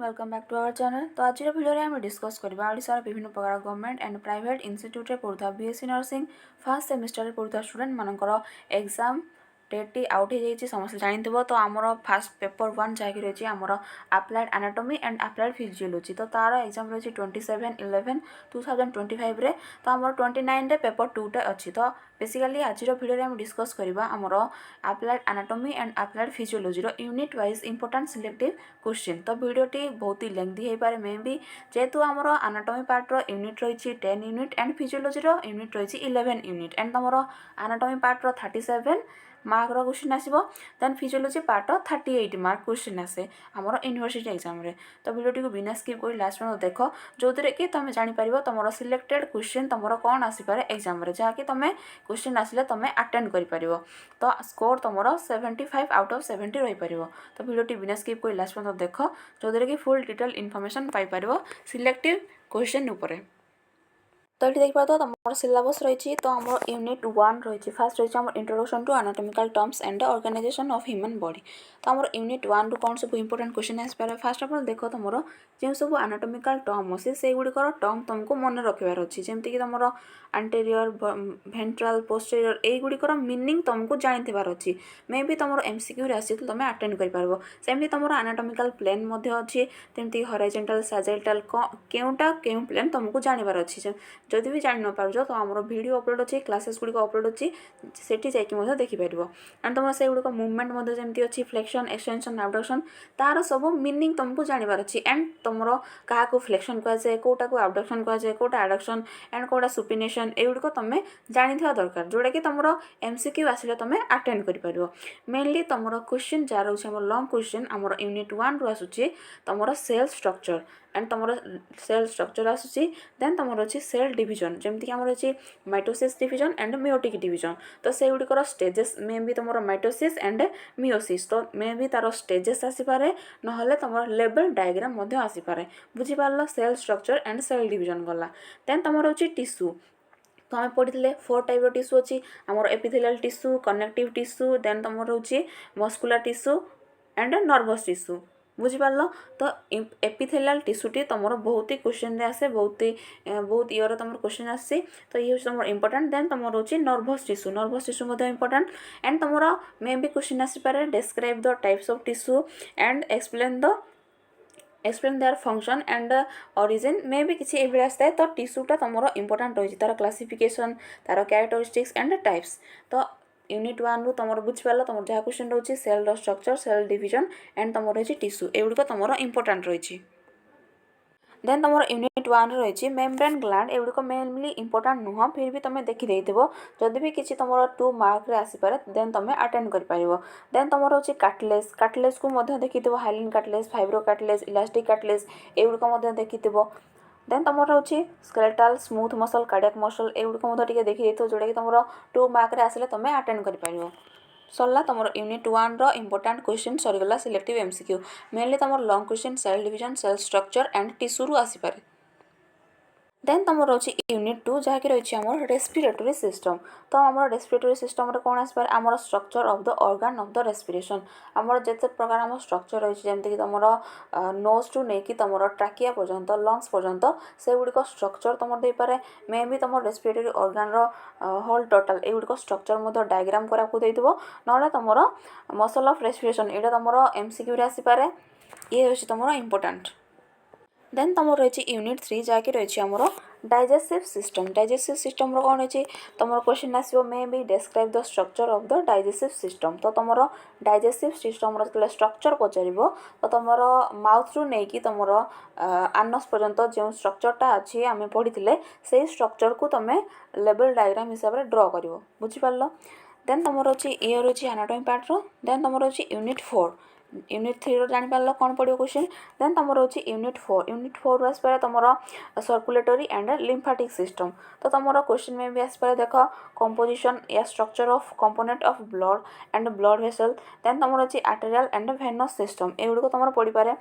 Welcome back to our channel. तो आज video आम डिस्कस करवा ओडिशार विभिन्न प्रकार गवर्नमेंट एंड प्राइवेट इंस्टीट्यूट पढ़ुवा बीएससी नर्सिंग फर्स्ट सेमिस्टर पढ़ुवा स्टूडेंट मानकर एग्जाम डेट आउट हो समस्त जानते तो आमर फास्ट पेपर 1 जहाँकि रही आमर applied anatomy and applied physiology तो तार एग्जाम रही 27/11/2025 रे तो आमर 29 रे पेपर 2टा अच्छी तो बेसिकली आज भिडियो आम डिस्कस करवा आमर applied anatomy and applied physiology unit wise important selective question तो वीडियोटी बहुत ही लेंथी हो पारे मे भी जेहेतु आमर एनाटॉमी पार्ट यूनिट रही 10 यूनिट एंड फिजियोलॉजी यूनिट रही 11 यूनिट एंड तुम एनाटॉमी पार्ट 37 मार्क क्वेश्चन आसो then physiology part 38 mark question आसे आमर यूनिवर्सिटी एग्जाम रे तो वीडियो को बिना स्किप कर लास्ट में देख जो कि तुम जापर तुम सिलेक्टेड क्वेश्चन तुम कौन आसपे एग्जाम रे जहाँकि तुम क्वेश्चन आसिले तुम अटेंड कर तो स्कोर तुम 75 आउट ऑफ 70 रही पार तो वीडियो बिना स्किप कर लास्ट में देख जो कि full detail information Piper selective question उपरे तो ये देखा तो तुम सिलेबस रही तो आम यूनिट 1 रही फास्ट रही introduction to anatomical terms and organization of human body तो आम यूनिट 1 रु कौन सब इंपोर्टेंट क्वेश्चन आसपारे फास्ट आप देख तुम जो सब एनाटॉमिकल टर्म अच्छे से गुड़िकर टर्म तुमको मन रखार अच्छी जमीक तुम एंटेरियर वेंट्राल पोस्टेरियर युड़िकर मीनिंग तुमको जानवर अच्छी मे भी तुम एमसीक्यू आसी तुम अटेंड करमती तुम एनाटॉमिकल प्लेन अच्छी जमीक हॉरिजॉन्टल सैजिटल केउटा केउ प्लेन तुमको जानवर अच्छी जदि भी जान न पार तो आम वीडियो अपलोड अच्छी क्लासेस गुड़िक अपलोड अच्छी सेठी जाकि देखिपर एंड तुम से गुड़िक मुवमेंट जमी अच्छी फ्लेक्शन एक्सटेंशन एबडक्शन तार सब मीनिंग तुमको जानवर अच्छी एंड तुम क्या फ्लेक्शन कहुए कौटा को एबडक्शन कहुए कौटा एडक्शन एंड कौटा सुपिनेशन एगुड़िक तुम जानी दरकार जोटा कि तुम एमसीक्यू आसिले तुम अटेंड कर मेनली तुम क्वेश्चन जहाँ रोचे आम लंग क्वेश्चन आम यूनिट 1 रु आसूची तुम सेल स्ट्रक्चर एंड तुम सेल स्ट्रक्चर आसूसी देन तुम अच्छी सेल डिविजन जमीक आम अच्छी mitosis division and meiotic division तो से गुड़िकर स्टेजेस मे भी तुम माइटोसिस एंड मियोसिस तो मे भी तार स्टेजेस आसीपारे ना तुम लेवल डायग्राम आसीपारे बुझीपार cell structure and cell division गला देन तुम अच्छी टिश्यू तो आम पढ़ी 4 टाइप टिश्यू अच्छी आमर epithelial tissue connective tissue then तुम रोचे muscular tissue and nervous tissue बुझीपार तो एपिथेलियल टिश्यूटी तुम बहुत ही क्वेश्चन आसे बहुत ईयर तुम क्वेश्चन आसी तो ये तुम इंपोर्टेंट देन तुम रोचे नर्वस टिश्यू इंपोर्टेंट एंड तुम मे भी क्वेश्चन आसीपारे describe the types of tissue and explain their function and origin मे भी किसी एवं आसता तो टिश्यूटा तुम इंपोर्टेंट रही तार क्लासिफिकेशन तार कैरेक्टरिस्टिक्स एंड टाइप्स तो यूनिट 1 रु तुम बुझीपार तुम जहाँ क्वेश्चन रही cell structure cell division and तुम रही टिश्यू एगुड़िक तुम इंपोर्टेंट रही देन तुम यूनिट 1 रही मेम्ब्रेन ग्लैंड एगुड़िक मेनली इंपोर्टेंट नुह फिर भी तुम देखी जदि भी किसी तुम 2 मार्क रे आसीपारे देन तुम अटेंड कर देन तुम रोचे कार्टिलेज को देखी hyaline cartilage fibro cartilage elastic cartilage एगुड़िक देखी देन तुम रोचे skeletal smooth muscle cardiac muscle एगुड़िक देखी जोटा कि तुम 2 मार्क रे आसिले तुम अटेंड कर सरला तुम यूनिट 1 रो इंपोर्टेंट क्वेश्चन सरीगला सिलेक्टिव एमसीक्यू मेनली तुम long question cell division cell structure and tissue रु आसीपारे देन तुम रही यूनिट 2 जहाँकि रही आम रेस्पिरेटरी सिस्टम तो आम रेस्पिरेटरी सिस्टम कौन आसपारे आम structure of the organ of the respiration आम जिते प्रकार आम स्ट्रक्चर रही जमीक तुम नोज टू नहीं तुम ट्राकिया पर्यंत लंग्स पर्यंत से गुड़िक स्ट्रक्चर तुम देपारे मे भी तुम रेस्पिरेटरी ऑर्गन होल टोटल एगुड़िक स्ट्रक्चर डायग्राम कराइव ना तुम मसल ऑफ रेस्पिरेशन यहाँ तुम एमसीक्यू आसीपारे ये हूँ तुम इंपोर्टेंट देन तुम रही यूनिट 3 जहाँकि रही आमर डाइजेस्टिव सिस्टम कौन रही तुम क्वेश्चन आसो मे भी describe the structure of the digestive system तो तुम डाइजेस्टिव सिस्टम जो स्ट्रक्चर पचार तो तुम माउथ रु नहीं तुम आनस पर्यंत जो स्ट्रक्चरटा अच्छी आम पढ़ी से स्ट्रक्चर को तुम लेवल डायग्राम हिसाब से ड्र कर बुझीपार देन तुम रही ये रही एनाटॉमी पार्ट देन तुम रही यूनिट 4 यूनिट 3 रो जापर कौन पड़ो क्वेश्चन देन तुम रही यूनिट 4 आसपारे तुम सर्कुलेटरी एंड लिम्फाटिक सिस्टम तो तुम क्वेश्चन में भी आसपारे देख कंपोजिशन या structure of component of blood and blood vessel then तुम रही आर्टेरियल एंड वेनस सिस्टम एगुड़िक तुम पढ़ी पारे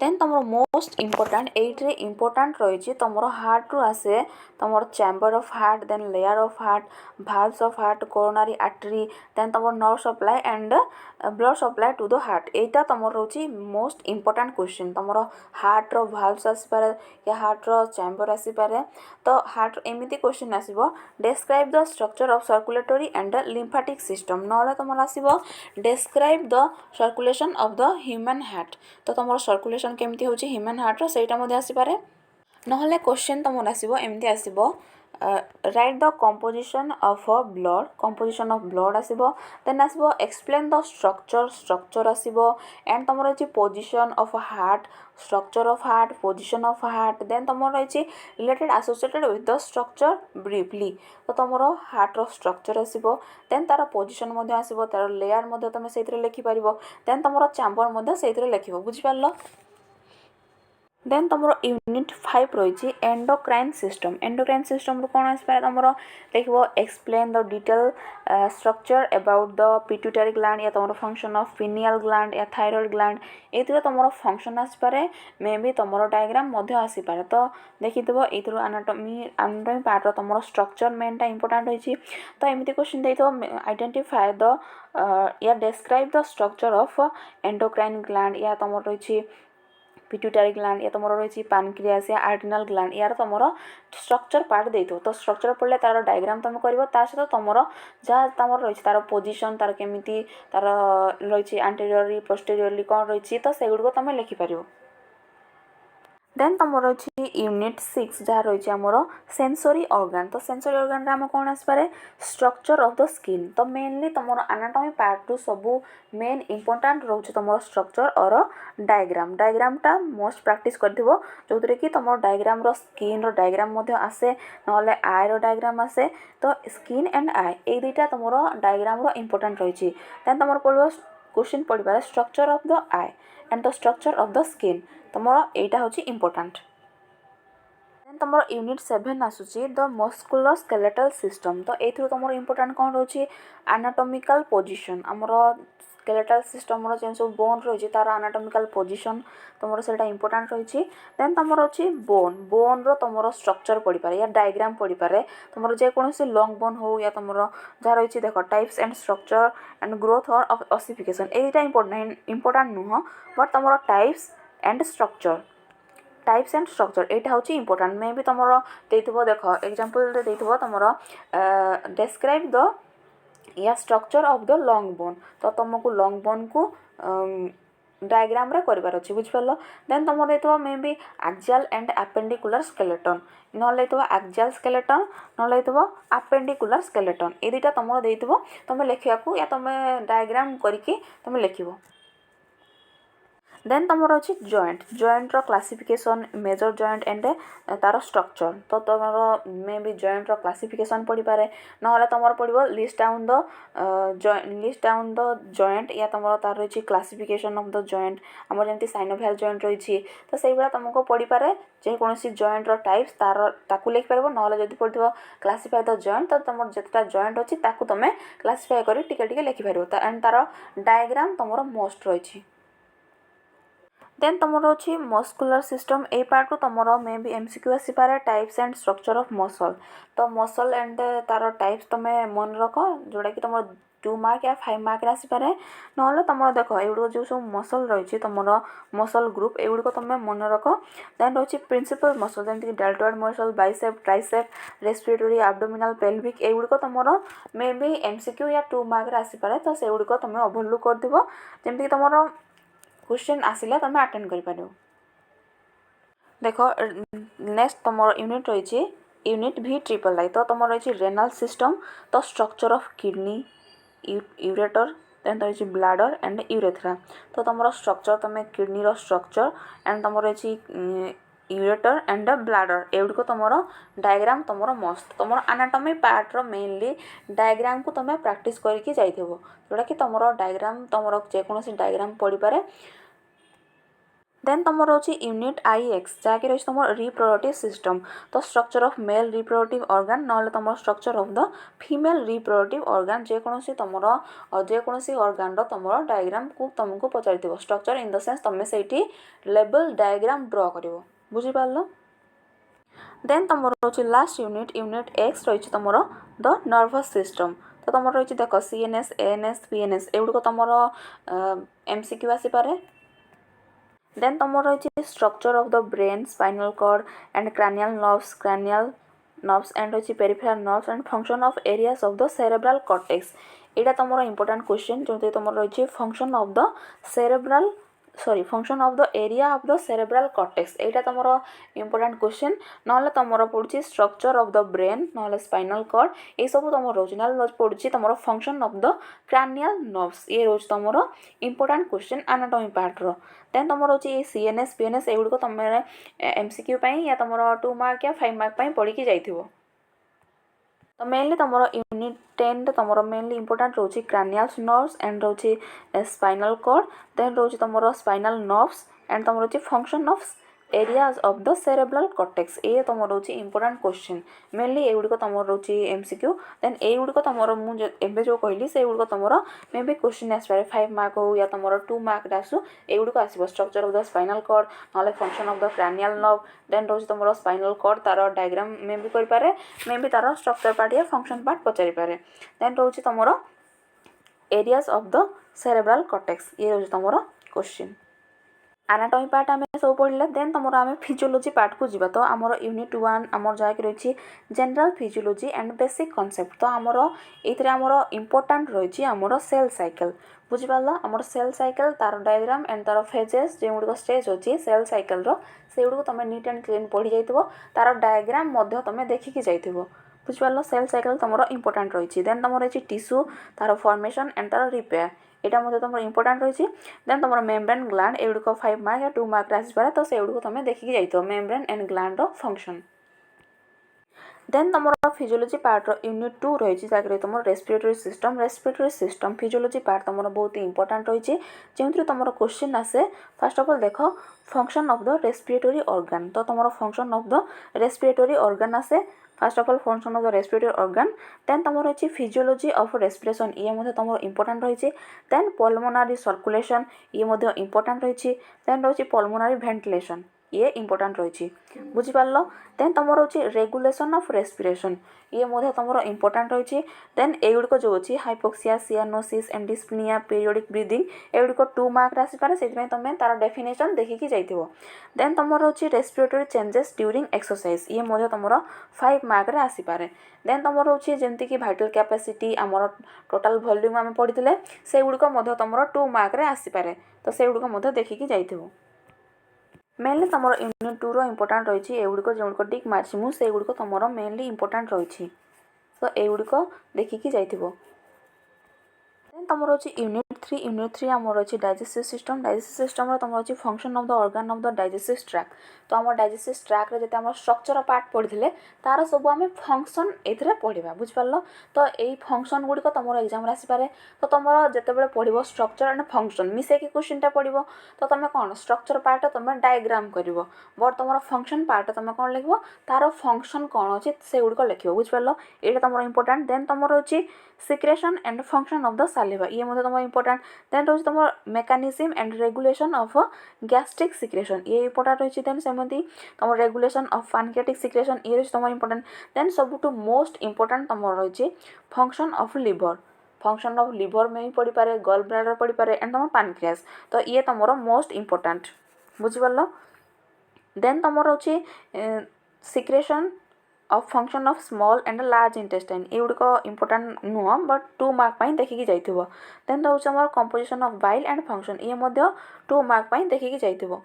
देन तुम मोस्ट इम्पोर्टाट ये इम्पोर्टाट रही तुम हार्ट रु आसे तुम chamber of heart then layer of heart valves of heart coronary artery then तुम nerve supply and blood supply to the heart एटा तुम रोचे मोस्ट इम्पोर्टाट क्वेश्चन तुम हार्ट रो भाल्व्स आसपारे या हार्ट रो चैम्बर आसपारे तो हार्ट एमती क्वेश्चन आसो describe the structure of circulatory and lymphatic system ना तुम आसो describe the circulation of the human heart तो तुम सर्कुलेशन केमती होची ह्यूमन हार्ट रो सेटा मध्ये आसीपारे नहले क्वेश्चन तुम आसो एमती आसो write the composition of blood आसो देन आसो एक्सप्लेन द स्ट्रक्चर आसो एंड तुम रही position of heart structure of heart position of heart then तुम रही related associated with the structure briefly तो तुम हार्ट रो स्ट्रक्चर आसो देन तार पोजिशन आसो तार लेयर तुम से लिखिपार देन तुम चैम्बर से लिख बुझिपार देन तुम यूनिट 5 रही एंडोक्राइन सिस्टम रू कौन आसपे तुम लिख explain the detail structure about the pituitary gland या तुम फंक्शन ऑफ पिनियल ग्लैंड या थायराइड ग्लैंड ये तुम फंक्शन आसपे मे बी तुम डायग्राम आसपे तो देखिए ये एनाटॉमी पार्ट तुम स्ट्रक्चर मेनटा इंपोर्टेंट रही तो एमती क्वेश्चन देखो आइडेंटिफाई द या describe the structure of endocrine gland या तुम रही पिट्यूटरी ग्लैंड या तुम रही पैनक्रियास या आर्टिनल ग्लैंड यार तुम स्ट्रक्चर पार्ट दे तो स्ट्रक्चर पढ़ले तार डायग्राम तुम कर सहित तुम जहाँ तुम रही तार पोजिशन तार केमी तार रही आंटेरियरली पोस्टेरियरली कौन रही तो सेगुड़ तुम लिखिपार देन तुम रही यूनिट 6 जहाँ रही आमर सेंसरी ऑर्गन तो सेंसरी ऑर्गन रे आम कौन आसपे स्ट्रक्चर ऑफ द स्किन तो मेनली तुम एनाटॉमी पार्ट रु सबू मेन इंपोर्टाट रोचे तुम स्ट्रक्चर और डायग्रामटा मोस्ट प्रैक्टिस कर जो कि तुम डायग्राम रो स्किन रो डायग्राम आसे ना आई रो डायग्राम आसे तो स्किन एंड आई ये दुईटा तुम डायग्राम रो इंपोर्टाट रही देन तुम पढ़ो क्वेश्चन पढ़ पारे structure of the eye and the structure of the skin तुम यहाँ हूँ इम्पोर्टाट देन तुम यूनिट 7 आसूची द मस्कुलर स्केलेटल सिस्टम तो ये तुम इम्पोर्टाट कौन रोचे एनाटॉमिकल पोजिशन आमर स्केलेटल सिस्टम जो सब बोन रही तार एनाटॉमिकल पोजिशन तुम से इंपोर्टाट रही देन तुम अच्छी बोन रो तुम स्ट्रक्चर पढ़ पारे या डायग्राम पढ़ पारे तुम जेकोसी लंग बोन हो या तुम जहाँ रही देख types and structure and growth और ऑसिफिकेशन यहीटा इंपोर्टाट नुह बट तुम टाइप्स एंड स्ट्रक्चर यहाँ हूँ इंपोर्टाट मे भी तुम देख एग्जांपल देव तुम डेस्क्राइब द या structure of the lung bone तो तुमको लंग बोन को डायग्राम रे करार अच्छे बुझिपार देन तुम देव may be axial and appendicular skeleton ना एक्सियल स्केलेटन ना एपेंडिकुलर स्केलेटन ये दुटा तुम देव तुम लिखा या तुम डायग्राम करके तुम लिख देन तुम अच्छी जॉइंट रो क्लासिफिकेशन मेजर जॉइंट एंड तार स्ट्रक्चर तो तुम मे बी जॉइंट रो क्लासिफिकेशन पढ़ पारे ना तुम पढ़ो लिस्ट डाउन द जॉइंट या तुम तार रही क्लासिफिकेशन ऑफ द जॉइंट आम जमी साइनोवियल जॉइंट रही तो से भाया तुमको पढ़ पारे जेकोसी जॉइंट रो टाइप्स तार लिखिपार ना जब पढ़ क्लासिफाई द जॉइंट तो तुम जितना जॉइंट अच्छी तुम क्लासिफाई कर टिके लिखिपार एंड तार डायग्राम तुम मोस्ट रही देन तुम अच्छी मस्कुलर सिस्टम ए पार्ट तुम मे बी एमसीक्यू आसपे types and structure of muscle तो मसल एंड तार टाइप्स तुम मन रख जोटा कि तुम 2 मार्क या 5 मार्क आसपे ना तुम देख एगुड़ जो सब मसल रही तुम मसल ग्रुप एगुड़ तुम मन रख देन रही प्रिंसिपल मसल जमीक deltoid muscle bicep tricep respiratory abdominal pelvic एगुड़ तुम मे बी एमसीक्यू या 2 मार्क आसपे तो से गुड़ तुम ओभरलुक कर जमीक तुम क्वेश्चन आसिला तुम अटेंड कर देख नेक्स्ट तुम यूनिट रही यूनिट भी ट्रिपल आई तो तुम रही रेनाल सिस्टम तो structure of kidney ureter then रही ब्लाडर एंड यूरेथ्रा तो तुम स्ट्रक्चर तुम किडनी रो स्ट्रक्चर एंड तुम रही यूरेटर एंड ब्लाडर एगुड़ तुम डायग्राम तुम मस्त तुम एनाटॉमी पार्ट रो मेनली डायग्राम को तुम प्रैक्टिस करके जोटा कि तुम डायग्राम तुम जेकोसी डायग्राम पढ़ पारे देन तुम रोचे यूनिट IX जहाँकि रही तुम रिप्रोडक्टिव सिस्टम तो structure of male reproductive organ ना तुम structure of the female reproductive organ जेकोसी तुम जेकोसी ऑर्गन तुम डायग्राम को तुमको पचारि स्ट्रक्चर इन द सेंस तुम से लेवल डायग्राम ड्र कर बुझीपार। देन तुम रोचे लास्ट यूनिट यूनिट X रही तुम द नर्भस सिस्टम तो तुम रही देख CNS ANS PNS एगुड़िक तुम MCQ आसीपे। देन तुम रही structure of the brain spinal cord and cranial nerves and रही peripheral nerves and function of areas of the cerebral cortex यहाँ तुम इंपोर्टेंट क्वेश्चन जो तुम रही function of the cerebral function of the area of the cerebral cortex यहाँ तुम important question ना तुम पड़ी स्ट्रक्चर ऑफ द ब्रेन ना स्पाइनल कॉर्ड ये सब तुम रोज ना पड़ी तुम function of the cranial nerves ये रोज तुम इंपोर्टेंट क्वेश्चन एनाटॉमी पार्ट रो। देन तुम रोचे CNS PNS एगुड़िक तुम MCQ या तुम 2 मार्क या 5 मार्क पढ़ी जाइथिबो। तो मेनली तुम यूनिट 10 तुम मेनली इंपोर्टेंट रोचे cranial nerves एंड रोचे स्पाइनल कॉर्ड देन रोचे तुम स्पाइनल नर्व्स एंड तुम रोचे function of areas of the cerebral cortex ये तुम रोचे इंपोर्टेंट क्वेश्चन मेनली एगुड़िक तुम रोचे MCQ देन एगुड़िक तुम मुझे जो कहली से गुड़िक तुम मे बी क्वेश्चन आसपे 5 मार्क हो या तुम 2 मार्क आसू एगुड़िक आसो structure of the spinal cord ना function of the cranial nerve then रोचे तुम स्पाइनल कॉर्ड तार डायग्राम मे बी करें मे बी तार स्ट्रक्चर पार्ट या फंक्शन पार्ट पचारि पारे देन रोचे तुम areas of the cerebral cortex ये रोचे तुम क्वेश्चन। एनाटॉमी पार्ट आम सब पढ़ले देन तुम आम फिजियोलॉजी पार्ट को जीवा तो आमर यूनिट 1 आमर जहाँकि रही general physiology and basic concept तो आमर ये आमर इंपोर्टेंट रही आमर सेल साइकिल बुझीपार आमर सेल साइकिल तार डायग्राम एंड तार फेजेस जो गुड़िक स्टेज अच्छी सेल साइकिल से गुड़िक तुम नीट एंड क्लीन पढ़ी जाइए तार डायग्राम तुम देखिकी जाइए बुझीपार सेल साइकिल तुम इंपोर्टेंट रही देन तुम रही टिश्यू तार फॉर्मेशन एंड तार रिपेयर यहाँ तुम इंपोर्टेंट रही देन तुम मेम्ब्रेन ग्लैंड एगुड़िक 5 मार्क या 2 मार्क आसपे तो से गुड़िक तुम देखिकी जाइए membrane and gland function. Then तुम फिजियोलॉजी पार्ट यूनिट 2 रही जहाँकि तुम रेस्पिरेटरी सिस्टम फिजियोलॉजी पार्ट तुम बहुत इंपोर्टेंट रही जो तुम क्वेश्चन आसे फर्स्ट ऑफ ऑल देख function of the respiratory organ तो तुम function of the respiratory organ आसे first of all function of the respiratory organ then तुम रही फिजियोलॉजी ऑफ रेस्पिरेशन ये तुम इंपोर्टेंट रही देन पल्मोनारी सर्कुलेशन ये इंपोर्टेंट रही देन रही पल्मोनारी वेंटिलेशन ये इंपोर्टेंट रही बुझीपार देन तुम रही रेगुलेशन ऑफ रेस्पिरेशन ये तुम इंपोर्टेंट रही देन एगुड़िक जो अच्छी hypoxia cyanosis and dyspnoea periodic breathing एगुड़िक 2 मार्क आसपे से तुम तार डेफिनेशन देखिकी जाइए देन तुम रही रेस्पिरेटरी चेंजेस ड्यूरिंग एक्सरसाइज ये तुम 5 मार्क आसपे देन तुम रही जमीक भाइटल कैपेसिटी आमर टोटाल वॉल्यूम आम पढ़ी से गुड़िक तुम 2 मार्क आसपे तो से गुड़िक देखिकी जाइए मेनली तुम यूनिट 2 इंपोर्टेंट रही एगुड़िक जो गुड़िक टिक मार्ची से गुड़िक तुम मेनली इंपोर्टेंट रही तो एगुड़िक देखिकी जाइए देन तुम रही यूनिट 3 आम रही डाइजेस्टिव सिस्टम तुम रही function of the organ of the digestive track तो आम डाइजेस्टिव ट्रैक जो आम स्ट्रक्चर पार्ट पढ़ी तार सब आम फंक्शन ये पढ़ा बुझीपार तो यही फंक्शन गुड़िक तुम एग्जाम आसपे तो तुम जिते पढ़ स्ट्रक्चर एंड फंक्शन मिसेक क्वेश्चन पढ़ तो तुम कौन स्ट्रक्चर पार्ट तुम डायग्राम कर बट तुम फंक्शन पार्ट तुम कौन लिख तार फंक्शन कौन अच्छे से गुड़िक लिख बुझीपार ये तुम इंपोर्टेंट देन तुम रही secretion and function of the saliva ये तुम इंपोर्टेंट देन रही तुम mechanism and regulation of gastric secretion ये इंपोर्टेंट रही देन सेमती तुम रेगुलेशन ऑफ पैनक्रियाटिक सिक्रेशन ये रही तुम इंपोर्टेंट देन सबुठ मोस्ट इंपोर्टेंट तुम रही फंक्शन ऑफ लिवर में ही पड़ी पारे गल ब्लैडर पड़ी पारे एंड तुम पैनक्रियास तो ये तुम मोस्ट इंपोर्टेंट बुझीपार देन तुम रही secretion of function of small and large intestine ये गुड़िक इंपोर्टेंट नुह बट 2 मार्क देखिकी जाइए देन रोचे आम composition of bile and function ये 2 मार्क देखिकी जाइए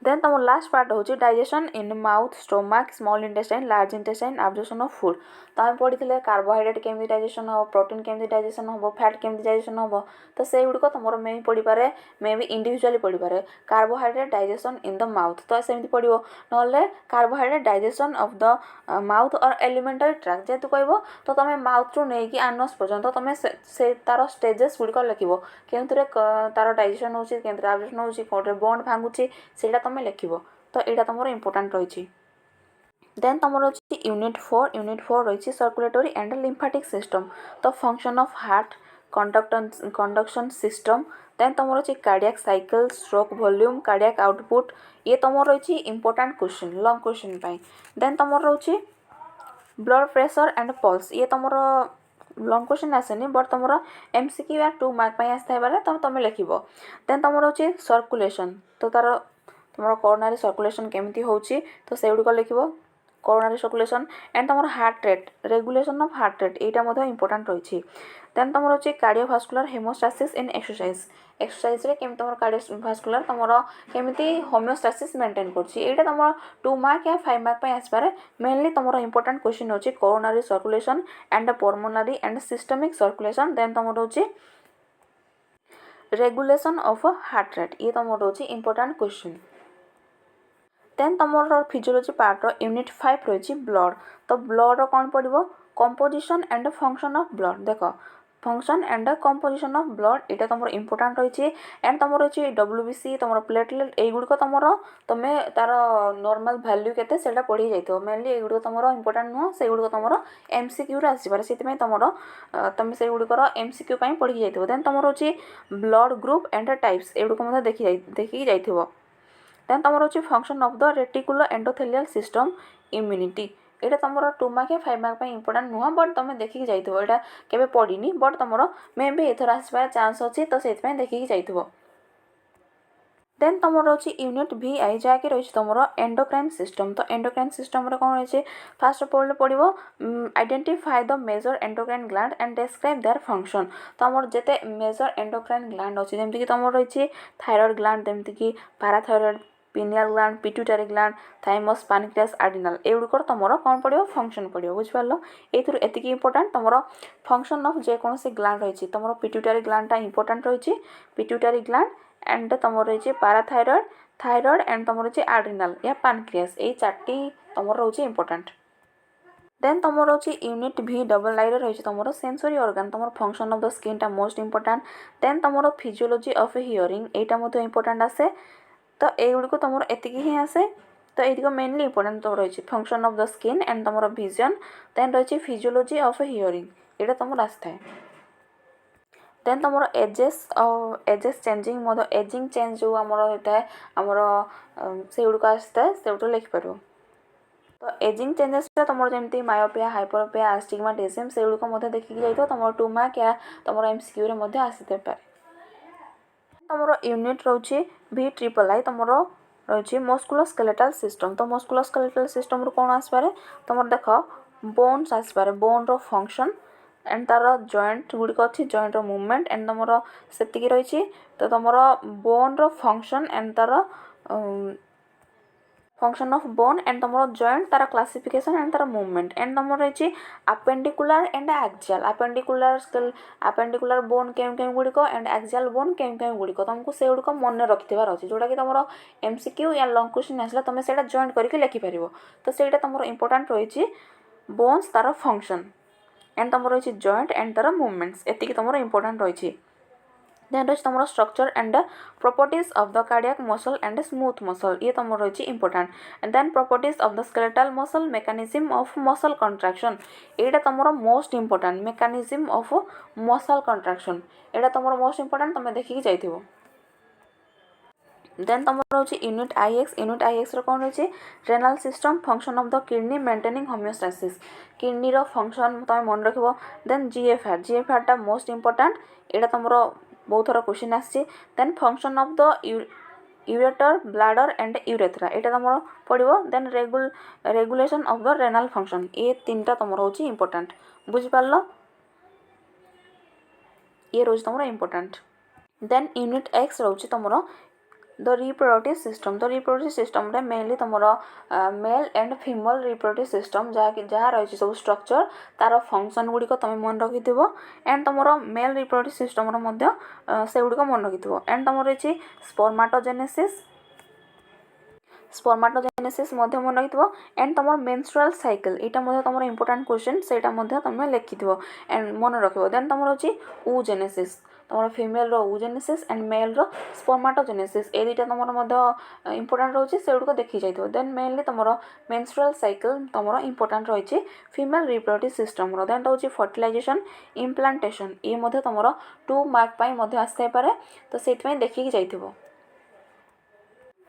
देन तुम लास्ट पार्ट हूँ digestion in mouth stomach small intestine large intestine absorption of food तो आम पढ़ी कार्बोहाइड्रेट केमी डाइजेशन हम प्रोटीन केमी डाइजेशन हम फैट केमी डाइजेशन हम तो से गुड़िक तुम मे भी पढ़ी पारे मे भी इंडिविजुअली पढ़ी पारे carbohydrate digestion in the mouth तो सेमती पढ़ो ना carbohydrate digestion of the mouth और एलिमेंटरी ट्रैक्ट जेहेतु कह तो तुम माउथ रू नहीं आनस पर्यंत तुम से तार स्टेजेस गुड़िक लिख के तार डाइजेशन होची केमती एब्जॉर्प्शन होची कोटे बॉन्ड भांगुची सेटा तुम लिख तो यहाँ तुम इम्पोर्टाट रही देन तुम रही यूनिट 4 रही सर्कुलेटरी एंड लिम्फेटिक सिस्टम तो function of heart conduction system then तुम रही cardiac cycle stroke volume cardiac output ये तुम रही important question long question then तुम रही ब्लड प्रेशर एंड पल्स ये तुम लॉन्ग क्वेश्चन आसेनी बट तुम एमसीक्यू या 2 मार्क आसता है तो तुम लिख देन तुम रही सर्कुलेशन तो तार तुम कोरोनरी सर्कुलेशन केमती होची तो से गुड़िक लिख कोरोनरी सर्कुलेशन एंड तुम heart rate regulation of heart rate यहाँ इंपोर्टाट रही देन तुम रही कार्डियोभास्कुलर हेमोस्टासिस इन एक्सरसाइज एक्सरसाइज रे केमती तुम कार्डियोभास्कुलर तुम केमती होमियोस्टासिस मेंटेन कर तुम 2 मार्क या 5 मार्क आसपारे मेनली तुम इंपोर्टाट क्वेश्चन होची coronary circulation and pulmonary and systemic circulation then तुम रही रेगुलेशन ऑफ हार्ट रेट ये तुम रही इंपोर्टाट क्वेश्चन देन तुम फिजियोलॉजी पार्ट यूनिट 5 रही ब्लड तो ब्लड कौन पड़ो composition and function of blood देख function and composition of blood यहाँ तुम इंपोर्टाट रही एंड तुम रही डब्ल्यूबीसी तुम प्लेटलेट युड़क तुम तुम्हें तार नॉर्मल वैल्यू केते सेटा पढ़ी जाइए मेनली युड़क तुम इंपोर्टाट नुह से गुड़िक तुम एमसीक्यू आसपे से तुम तुम से गुड़िकर एमसीक्यू पढ़ी जाइए देन तुम रही ब्लड ग्रुप एंड टाइप्स युड़क देखी जाइए देन तुम रही function of the reticular endothelial system immunity यहाँ तुम 2 मार्क या 5 मार्क इंपोर्टाट नुह बट तुम देखिकी जाइए यहाँ केवे पढ़ी बट तुम मे भी एथर आसपार चान्स अच्छी तो से देखिकी जाइए देन तुम रही यूनिट VI जहाँकि रही तुम एंडोक्राइन सिस्टम तो एंडोक्राइन सिस्टम कौन रही फास्ट ऑफ ऑल पढ़ो identify the major endocrine gland and describe their function तो आम जिते मेजर एंडोक्राइन ग्लैंड अच्छी जमीक तुम रही थायरॉइड ग्लैंड जमीक parathyroid pineal gland pituitary gland thymus pancreas adrenal एगुड़िकर तुम कौन पड़ो फंक्शन पड़ो बुझिपार एति इंपोर्टाट तुम फंक्शन ऑफ जेकोसी ग्लैंड रही तुम पिट्यूटरी ग्लैंडटा इंपोर्टाट रही पिट्यूटरी ग्लैंड एंड तुम रही पाराथायरॉइड थायरॉइड एंड तुम रही आर्डिनल या पानक्रियास ये 4टी तुम रही इंपोर्टाट देन तुम रही यूनिट VII रही तुम सेंसरी ऑर्गन तुम फंक्शन ऑफ द स्किन टा मोस्ट इंपोर्टाट देन तुम फिजियोलॉजी ऑफ हियरिंग यहाँ इंपोर्टाट आसे तो युड़क तुम एति ही आसे तो ये मेनली इंपोर्टाट तुम रही function of the skin and तुम विजन देन रही फिजियोलॉजी ऑफ हियरिंग यहाँ तुम आसता है देन तुम एजेस चेंजिंग एजिंग चेंज जो आमर होता है आमर से गुड़िक आसता है से गुट लिखिपार तो एजिंग चेंजेस तुम जमी मायोपिया हाइपरोपिया आस्टिग्माटिज्म से गुड़िक देखिकी जाइए तुम 2 मार्क या तुम एमसीक्यू आसते पारे तुम यूनिट रही VIII तुम रही मस्कुलर स्केलेटल सिस्टम तो मस्कुलर स्केलेटल सिस्टम कौन आसपारे तुम देख बोन्स आसपारे बोन रो फंक्शन एंड तार जॉइंट गुड़िक अच्छी जॉइंट रो मूवमेंट एंड तुम से रही तो तुम बोन रो फंक्शन एंड तार फंक्शन ऑफ बोन एंड तुम जॉइंट तार क्लासिफिकेशन एंड तार मूवमेंट एंड तुम रही appendicular and axial appendicular bone केम गुड़िक एंड एक्सियल बोन केम गुड़िक तुमको से गुड़िक मन रखिथार अच्छे जोटा कि तुम एमसीक्यू या लॉन्ग क्वेश्चन आसला तुम से जॉइंट करके लिखिपार तो से तुम इंपोर्टाट रही बोन्स तार फंक्शन एंड तुम रही जॉइंट एंड तार मूवमेंट्स एति तुम इंपोर्टाट रही देन रही तुम structure and properties of the cardiac muscle and smooth muscle ये तुम रही important and then properties of the skeletal muscle mechanism of muscle contraction यहाँ तुम most important mechanism of muscle contraction यहाँ तुम मोस्ट इंपोर्टाट तुम देखिकी जाइए देन तुम रही यूनिट IX कौन रही renal system function of the kidney maintaining homeostasis kidney रो फंक्शन तुम मन रख देन GFR टा मोस्ट इंपोर्टाट यहाँ तुम बहुत थोड़ा क्वेश्चन आसी then function of the ureter bladder and urethra यहाँ तुम पढ़ो then regulation of the renal function ये 3टा तुम रही इंपोर्टाट बुझिपार ये रोज तुम इंपोर्टाट देन यूनिट X रही तुम द रिप्रोडक्टिव सिस्टम रे मेनली तुम male and female reproductive system जहाँ रही सब स्ट्रक्चर तार फंक्शन गुड़िक तुम मन रखि एंड तुम मेल रिप्रोडक्टिव सिस्टम से गुड़िक मन रखि एंड तुम रही स्पर्माटोजेनेसिस मन रखि एंड तुम मेंस्ट्रुअल साइकिल यहाँ तुम इंपोर्टेंट क्वेश्चन से तुम लिखि एंड मन रख देन तुम रही oogenesis तुम फीमेल oogenesis एंड मेल स्पर्माटोजेनेसिस ए दुटा तुम इंपोर्टेंट रोचे से गुड़िक देखी जाइए देन मेनली तुम मेंस्ट्रुअल साइकिल तुम इंपोर्टेंट रही फीमेल रिप्रोडक्टिव सिस्टम देन रोचे फर्टिलाइजेशन इम्प्लांटेशन ये तुम 2 मार्क आसि पारे तो से देखिकी जाइए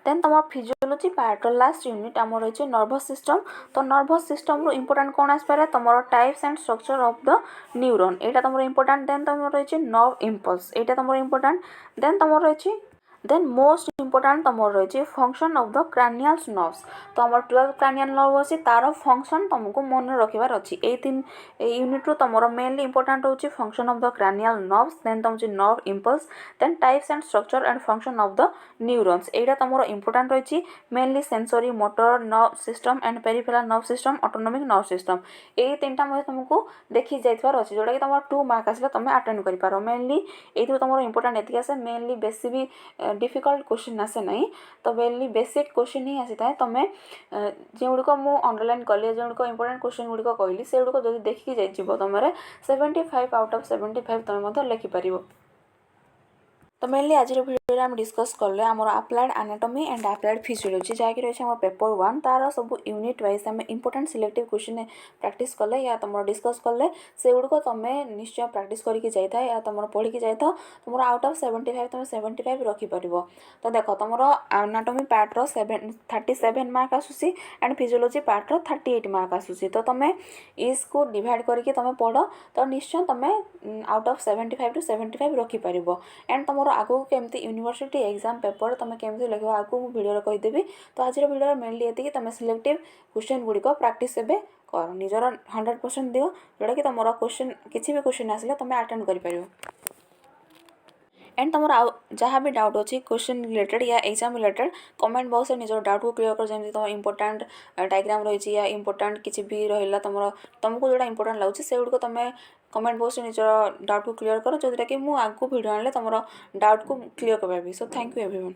देन तुम फिजियोलॉजी पार्ट लास्ट यूनिट आम रही नर्भस सिस्टम तो नर्भस सिस्टम रो इंपोर्टेंट कौन आसपे तुम types and structure of the neuron यहाँ तुम इंपोर्टेंट देन तुम रही नर्व इम्पल्स यहाँ तुम इंपोर्टेंट देन तुम रही देन मोस्ट इंपोर्टेंट तुम रही function of the cranial nerves तो आम 12 क्रानियल नर्व अच्छी तार फंक्शन तुमको मन रखार अच्छी ये 3 यूनिट रू तुम मेनली इंपोर्टेंट रोचे function of the cranial nerves then तुम nerve impulse then types and structure and function of the neurons यहाँ तुम इंपोर्टेंट रही mainly sensory motor nerve system and peripheral nerve system autonomic nerve system ये 3टा तुमको देखी जाइए अच्छी जोटा कि तुम 2 मार्क आसे तुम अटेंड कर मेनली ये तुम इंपोर्टेंट एति आसे मेनली बेसी भी डिफिकल्ट क्वेश्चन आसे ना तो मेनली बेसिक क्वेश्चन ही आसी था तुम जो गुड़िक मुझे अंडरलाइन कली जो गुड़िक इंपोर्टेंट क्वेश्चन गुड़िक कहली से गुड़िक जब देखिकी जाइए तुम 75 आउट ऑफ 75 तुम लिखिपर तो मेनली आज भिडियो आम डिस्कस कले आम applied anatomy and applied physiology जहाँकि रही है पेपर 1 तार सब यूनिट वाइज आम इंपोर्टेंट सिलेक्टिव क्वेश्चन प्रैक्टिस कले या तुम डिस्कस कले से गुड़िक तुम निश्चय प्रैक्टिस करके जाता या तुम पढ़ी जाता तुम आउट ऑफ 75 तुम 75 रखिपर तो देख तुम एनाटॉमी पार्ट 37 मार्क आसूसी एंड फिजियोलॉजी पार्ट 38 मार्क आसूसी तो तुम इसको डिवाइड करके तुम पढ़ तो निश्चय तुम आउट ऑफ 75 टू 75 रखिपर एंड तुम आगू केमती यूनिवर्सिटी एग्जाम पेपर तुम केमती लिख आगू भिडियो कहीदेवी तो आज भिडियो मेनली ये तुम सिलेक्टिव क्वेश्चन गुड़िक प्रैक्टिस एवं कर निजर 100% दियो जोटा कि तुम क्वेश्चन किसी भी क्वेश्चन आसिले तुम अटेंड कर एंड तुम जहाँ भी डाउट अच्छी क्वेश्चन रिलेटेड या एग्जाम रिलेटेड कमेंट बॉक्स में निजर डाउट को क्लियर कर जमी तुम इंपोर्टेंट डायग्राम रही या इंपोर्टेंट किसी भी रहा तुमको जोटा इंपोर्टेंट लगे से गुड़िक तुम कमेंट बॉक्स में निजर डाउट को क्लियर कर जोटा कि मुझे आगू भिडियो आने तुम डाउट को क्लियर कर सो थैंक यू एवरीवन।